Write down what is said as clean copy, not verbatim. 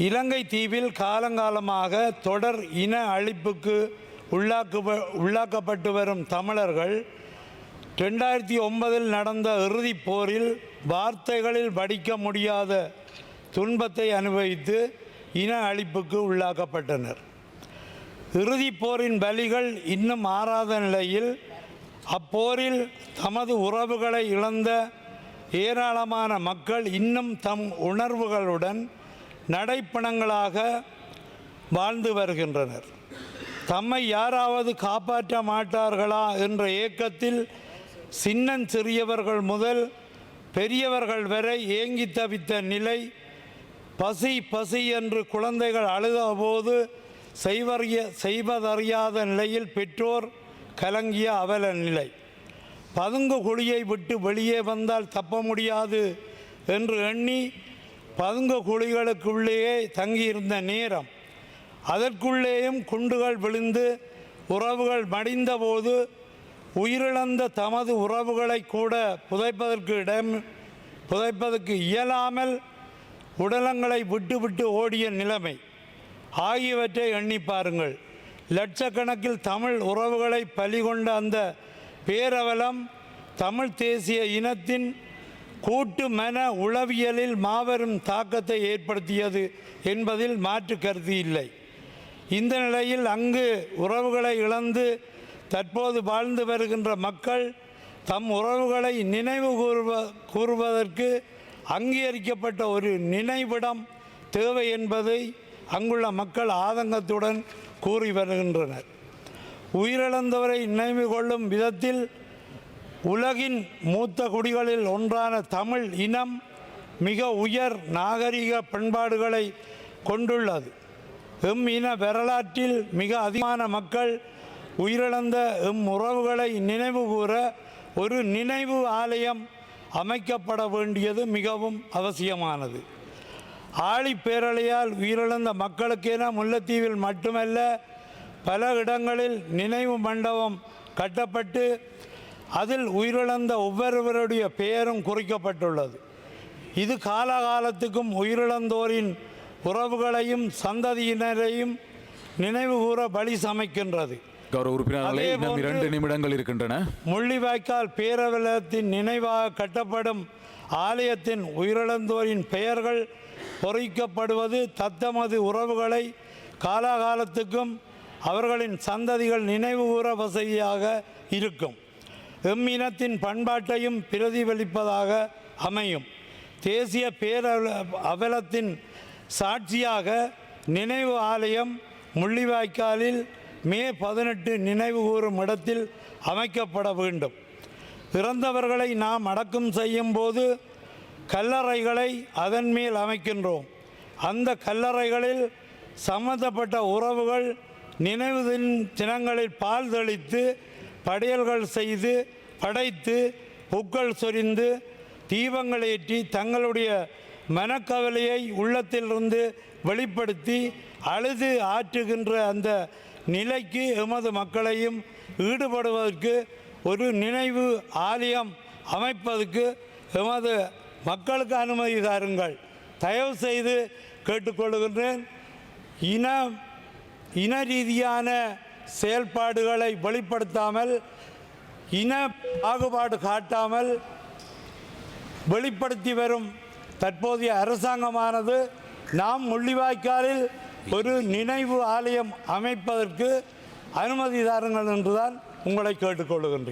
இலங்கை தீவில் காலங்காலமாக தொடர் இன அழிப்புக்கு உள்ளாக்கப்பட்டு வரும் தமிழர்கள் 2009 நடந்த இறுதிப் போரில் வார்த்தைகளில் வடிக்க முடியாத துன்பத்தை அனுபவித்து இன அழிப்புக்கு உள்ளாக்கப்பட்டனர். இறுதிப் போரின் பலிகள் இன்னும் ஆறாத நிலையில் அப்போரில் தமது உறவுகளை இழந்த ஏராளமான மக்கள் இன்னும் தம் உணர்வுகளுடன் நடைப்பணங்களாக வாழ்ந்து வருகின்றனர். தம்மை யாராவது காப்பாற்ற மாட்டார்களா என்ற ஏக்கத்தில் சின்னஞ்சிறியவர்கள் முதல் பெரியவர்கள் வரை ஏங்கி தவித்த நிலை, பசி பசி என்று குழந்தைகள் அழுதபோது செய்வதறியாத நிலையில் பெற்றோர் கலங்கிய அவல நிலை, பதுங்கு குழியை விட்டு வெளியே வந்தால் தப்ப முடியாது என்று எண்ணி பதுங்கு குழிகளுக்குள்ளேயே தங்கியிருந்த நேரம், அதற்குள்ளேயும் குண்டுகள் விழுந்து உறவுகள் மடிந்தபோது உயிரிழந்த தமது உறவுகளை கூட புதைப்பதற்கு இயலாமல் உடலங்களை விட்டு ஓடிய நிலைமை ஆகியவற்றை எண்ணி பாருங்கள். லட்சக்கணக்கில் தமிழ் உறவுகளை பலிகொண்ட அந்த பேரவலம் தமிழ் தேசிய இனத்தின் கூட்டு மன உளவியலில் மாபெரும் தாக்கத்தை ஏற்படுத்தியது என்பதில் மாற்று கருத்து இல்லை. இந்த நிலையில் அங்கு உறவுகளை இழந்து தற்போது வாழ்ந்து வருகின்ற மக்கள் தம் உறவுகளை நினைவு கூறுவதற்கு அங்கீகரிக்கப்பட்ட ஒரு நினைவிடம் தேவை என்பதை அங்குள்ள மக்கள் ஆதங்கத்துடன் கூறி வருகின்றனர். உயிரிழந்தவரை நினைவு கொள்ளும் விதத்தில் உலகின் மூத்த குடிகளில் ஒன்றான தமிழ் இனம் மிக உயர் நாகரிக பண்பாடுகளை கொண்டுள்ளது. எம் இன வரலாற்றில் மிக அதிகமான மக்கள் உயிரிழந்த எம் உறவுகளை நினைவு கூற ஒரு நினைவு ஆலயம் அமைக்கப்பட வேண்டியது மிகவும் அவசியமானது. ஆழிப்பேரலையால் உயிரிழந்த மக்களுக்கென முல்லைத்தீவில் மட்டுமல்ல பல இடங்களில் நினைவு மண்டபம் கட்டப்பட்டு அதில் உயிரிழந்த ஒவ்வொருவருடைய பெயரும் குறிக்கப்பட்டுள்ளது. இது காலகாலத்துக்கும் உயிரிழந்தோரின் உறவுகளையும் சந்ததியினரையும் நினைவு கூற வழி சமைக்கின்றது. முள்ளிவாய்க்கால் பேரவலத்தின் நினைவாக கட்டப்படும் ஆலயத்தின் உயிரிழந்தோரின் பெயர்கள் பொறிக்கப்படுவது தத்தமது உறவுகளை காலகாலத்துக்கும் அவர்களின் சந்ததிகள் நினைவு கூற வசதியாக இருக்கும். எம் இனத்தின் பண்பாட்டையும் பிரதிபலிப்பதாக அமையும். தேசிய அவலத்தின் சாட்சியாக நினைவு ஆலயம் முள்ளிவாய்க்காலில் மே 18 நினைவு கூறும் இடத்தில் அமைக்கப்பட வேண்டும். இறந்தவர்களை நாம் அடக்கம் செய்யும் போது கல்லறைகளை அதன் மேல் அமைக்கின்றோம். அந்த கல்லறைகளில் சம்பந்தப்பட்ட உறவுகள் நினைவு தினங்களில் பால் தெளித்து படையல்கள் செய்து படைத்து பூக்கள் சொரிந்து தீபங்கள் ஏற்றி தங்களுடைய மனக்கவலையை உள்ளத்திலிருந்து வெளிப்படுத்தி அழுது ஆற்றுகின்ற அந்த நிலைக்கு எமது மக்களையும் ஈடுபடுவதற்கு ஒரு நினைவு ஆலயம் அமைப்பதற்கு எமது மக்களுக்கு அனுமதி தாருங்கள். தயவு செய்து கேட்டுக்கொள்கின்றேன். இன ரீதியான செயல்பாடுகளை வெளிப்படுத்தாமல், இன பாகுபாடு காட்டாமல் வெளிப்படுத்தி வரும் தற்போதைய அரசாங்கமானது நாம் முள்ளிவாய்க்காலில் ஒரு நினைவு ஆலயம் அமைப்பதற்கு அனுமதி தாருங்கள் என்றுதான் உங்களை கேட்டுக்கொள்கின்றேன்.